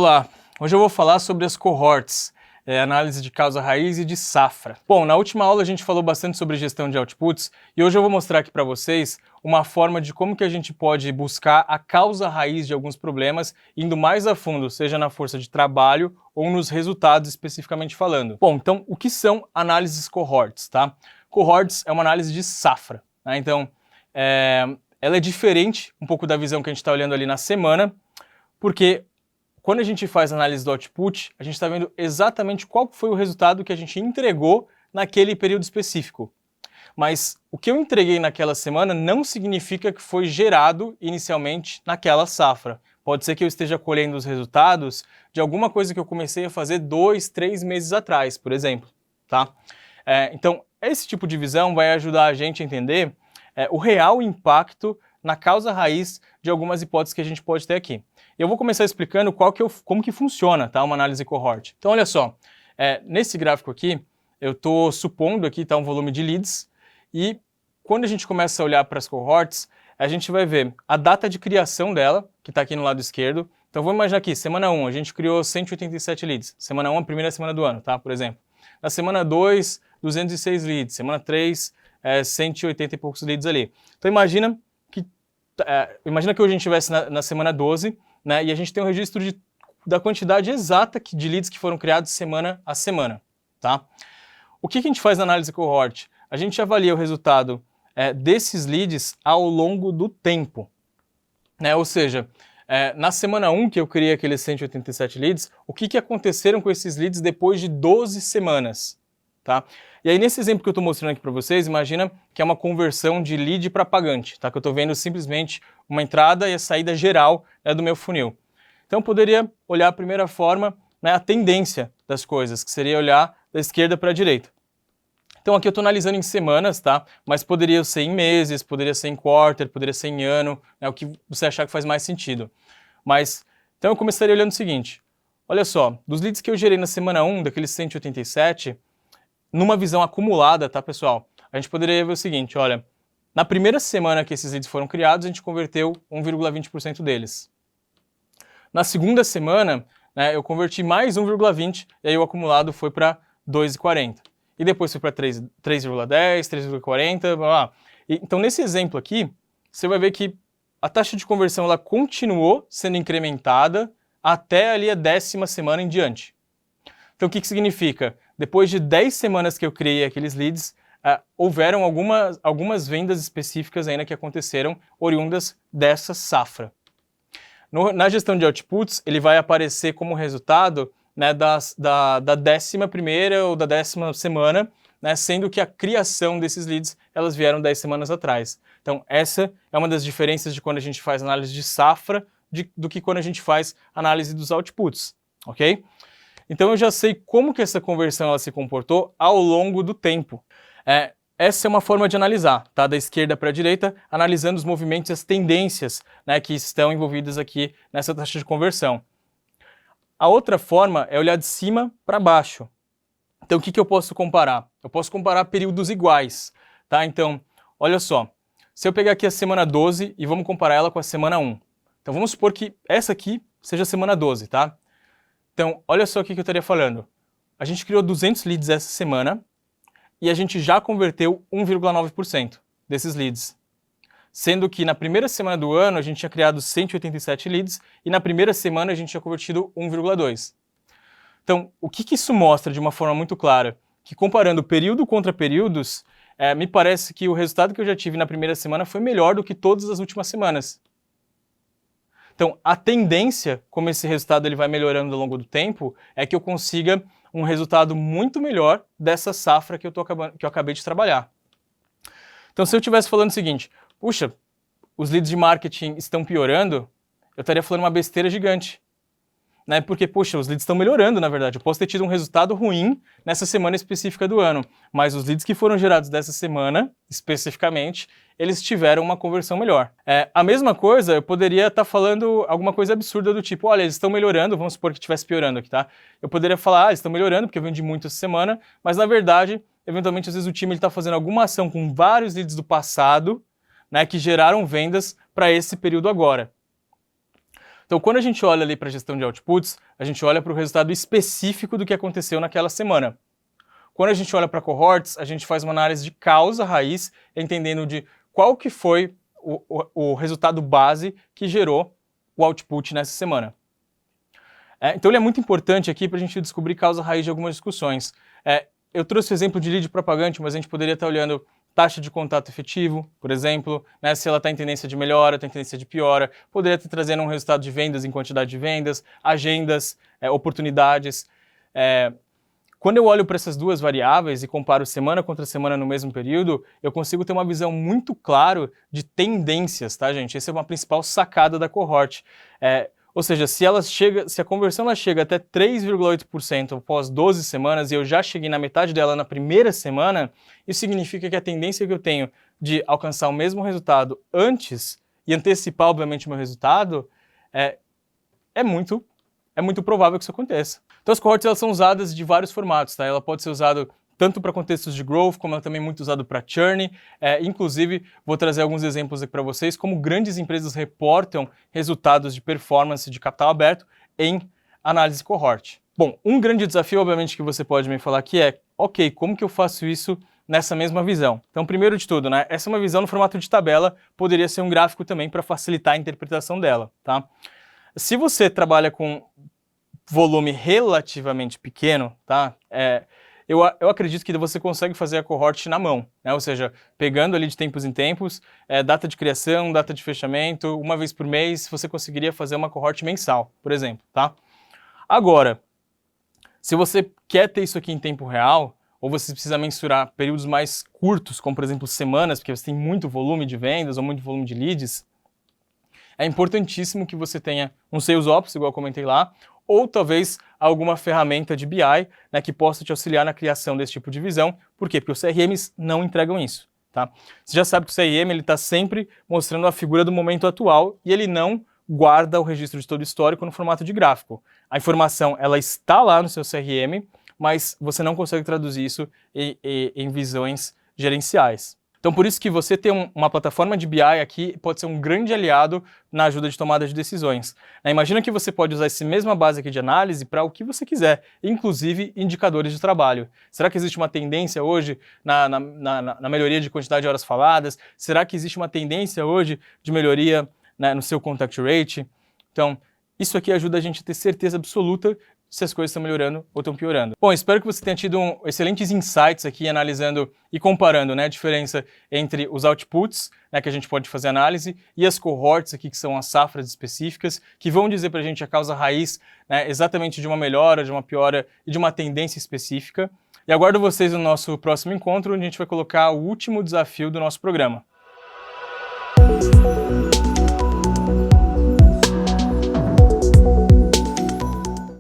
Olá, hoje eu vou falar sobre as cohorts, análise de causa-raiz e de safra. Bom, na última aula a gente falou bastante sobre gestão de outputs e hoje eu vou mostrar aqui para vocês uma forma de como que a gente pode buscar a causa-raiz de alguns problemas, indo mais a fundo, seja na força de trabalho ou nos resultados especificamente falando. Bom, então o que são análises cohorts, tá? Cohorts é uma análise de safra, né? Então, ela é diferente um pouco da visão que a gente está olhando ali na semana, porque quando a gente faz análise do output, a gente está vendo exatamente qual foi o resultado que a gente entregou naquele período específico. Mas o que eu entreguei naquela semana não significa que foi gerado inicialmente naquela safra. Pode ser que eu esteja colhendo os resultados de alguma coisa que eu comecei a fazer 2, 3 meses atrás, por exemplo. Tá? Então, esse tipo de visão vai ajudar a gente a entender o real impacto na causa raiz de algumas hipóteses que a gente pode ter aqui. Eu vou começar explicando como que funciona, tá, uma análise cohort. Então, olha só, nesse gráfico aqui, eu estou supondo aqui tá, um volume de leads, e quando a gente começa a olhar para as cohorts, a gente vai ver a data de criação dela, que está aqui no lado esquerdo. Então, vamos imaginar aqui, semana 1, a gente criou 187 leads. Semana 1, a primeira semana do ano, tá, por exemplo. Na semana 2, 206 leads. Semana 3, 180 e poucos leads ali. Então, imagina que hoje a gente estivesse na semana 12, né, e a gente tem um registro da quantidade exata de leads que foram criados semana a semana. Tá? O que a gente faz na análise cohort? A gente avalia o resultado desses leads ao longo do tempo. Né? Ou seja, na semana 1 que eu criei aqueles 187 leads, o que aconteceram com esses leads depois de 12 semanas? Tá? E aí nesse exemplo que eu estou mostrando aqui para vocês, imagina que é uma conversão de lead para pagante, tá? Que eu estou vendo simplesmente uma entrada e a saída geral do meu funil. Então eu poderia olhar a primeira forma, né, a tendência das coisas, que seria olhar da esquerda para a direita. Então aqui eu estou analisando em semanas, tá? Mas poderia ser em meses, poderia ser em quarter, poderia ser em ano, né, o que você achar que faz mais sentido. Mas, então eu começaria olhando o seguinte, olha só, dos leads que eu gerei na semana 1, daqueles 187, numa visão acumulada, tá, pessoal? A gente poderia ver o seguinte, olha, na primeira semana que esses leads foram criados, a gente converteu 1,20% deles. Na segunda semana, né, eu converti mais 1,20% e aí o acumulado foi para 2,40%. E depois foi para 3,10%, 3,40%, blá, blá. Então, nesse exemplo aqui, você vai ver que a taxa de conversão ela continuou sendo incrementada até ali a 10ª semana em diante. Então, o que significa? Depois de 10 semanas que eu criei aqueles leads, houveram algumas vendas específicas ainda que aconteceram oriundas dessa safra. Na gestão de outputs, ele vai aparecer como resultado, né, da 11ª ou da 10ª semana, né, sendo que a criação desses leads elas vieram 10 semanas atrás. Então, essa é uma das diferenças de quando a gente faz análise de safra do que quando a gente faz análise dos outputs, ok? Então eu já sei como que essa conversão ela se comportou ao longo do tempo. Essa é uma forma de analisar, tá? Da esquerda para a direita, analisando os movimentos e as tendências, né, que estão envolvidas aqui nessa taxa de conversão. A outra forma é olhar de cima para baixo. Então o que eu posso comparar? Eu posso comparar períodos iguais. Tá? Então, olha só, se eu pegar aqui a semana 12 e vamos comparar ela com a semana 1. Então vamos supor que essa aqui seja a semana 12, tá? Então, olha só o que eu estaria falando. A gente criou 200 leads essa semana e a gente já converteu 1,9% desses leads. Sendo que na primeira semana do ano a gente tinha criado 187 leads e na primeira semana a gente tinha convertido 1,2%. Então, o que isso mostra de uma forma muito clara? Que comparando período contra períodos, me parece que o resultado que eu já tive na primeira semana foi melhor do que todas as últimas semanas. Então, a tendência, como esse resultado ele vai melhorando ao longo do tempo, é que eu consiga um resultado muito melhor dessa safra que eu acabei de trabalhar. Então, se eu estivesse falando o seguinte, puxa, os leads de marketing estão piorando, eu estaria falando uma besteira gigante. Né? Porque, puxa, os leads estão melhorando, na verdade. Eu posso ter tido um resultado ruim nessa semana específica do ano, mas os leads que foram gerados dessa semana, especificamente, eles tiveram uma conversão melhor. A mesma coisa, eu poderia estar falando alguma coisa absurda do tipo, olha, eles estão melhorando, vamos supor que estivesse piorando aqui, tá? Eu poderia falar, eles estão melhorando porque eu vendi muito essa semana, mas na verdade, eventualmente, às vezes o time está fazendo alguma ação com vários leads do passado, né, que geraram vendas para esse período agora. Então, quando a gente olha ali para a gestão de outputs, a gente olha para o resultado específico do que aconteceu naquela semana. Quando a gente olha para cohorts, a gente faz uma análise de causa raiz, entendendo de qual que foi o resultado base que gerou o output nessa semana. Então ele é muito importante aqui para a gente descobrir causa raiz de algumas discussões. Eu trouxe o exemplo de lead propagante, mas a gente poderia estar olhando taxa de contato efetivo, por exemplo, né, se ela está em tendência de melhora, está em tendência de piora, poderia estar trazendo um resultado de vendas em quantidade de vendas, agendas, oportunidades. Quando eu olho para essas duas variáveis e comparo semana contra semana no mesmo período, eu consigo ter uma visão muito clara de tendências, tá, gente? Essa é uma principal sacada da cohort. Ou seja, se a conversão ela chega até 3,8% após 12 semanas e eu já cheguei na metade dela na primeira semana, isso significa que a tendência que eu tenho de alcançar o mesmo resultado antes e antecipar, obviamente, o meu resultado, é muito provável que isso aconteça. Então as cohorts elas são usadas de vários formatos, tá? Ela pode ser usada tanto para contextos de growth, como ela também é muito usada para churn. Inclusive, vou trazer alguns exemplos aqui para vocês, como grandes empresas reportam resultados de performance de capital aberto em análise cohort. Bom, um grande desafio, obviamente, que você pode me falar aqui é, ok, como que eu faço isso nessa mesma visão? Então, primeiro de tudo, né, essa é uma visão no formato de tabela, poderia ser um gráfico também para facilitar a interpretação dela, tá? Se você trabalha com volume relativamente pequeno, tá? Eu acredito que você consegue fazer a cohort na mão, né? Ou seja, pegando ali de tempos em tempos, data de criação, data de fechamento, uma vez por mês, você conseguiria fazer uma cohort mensal, por exemplo, tá? Agora, se você quer ter isso aqui em tempo real, ou você precisa mensurar períodos mais curtos, como por exemplo semanas, porque você tem muito volume de vendas ou muito volume de leads, é importantíssimo que você tenha um Sales Ops, igual eu comentei lá, ou talvez alguma ferramenta de BI, né, que possa te auxiliar na criação desse tipo de visão. Por quê? Porque os CRMs não entregam isso, tá? Você já sabe que o CRM está sempre mostrando a figura do momento atual e ele não guarda o registro de todo o histórico no formato de gráfico. A informação ela está lá no seu CRM, mas você não consegue traduzir isso em visões gerenciais. Então, por isso que você ter uma plataforma de BI aqui pode ser um grande aliado na ajuda de tomada de decisões. Imagina que você pode usar essa mesma base aqui de análise para o que você quiser, inclusive indicadores de trabalho. Será que existe uma tendência hoje na melhoria de quantidade de horas faladas? Será que existe uma tendência hoje de melhoria, né, no seu contact rate? Então, isso aqui ajuda a gente a ter certeza absoluta se as coisas estão melhorando ou estão piorando. Bom, espero que você tenha tido excelentes insights aqui analisando e comparando, né, a diferença entre os outputs, né, que a gente pode fazer análise, e as cohorts aqui, que são as safras específicas, que vão dizer para a gente a causa raiz, né, exatamente de uma melhora, de uma piora e de uma tendência específica. E aguardo vocês no nosso próximo encontro, onde a gente vai colocar o último desafio do nosso programa.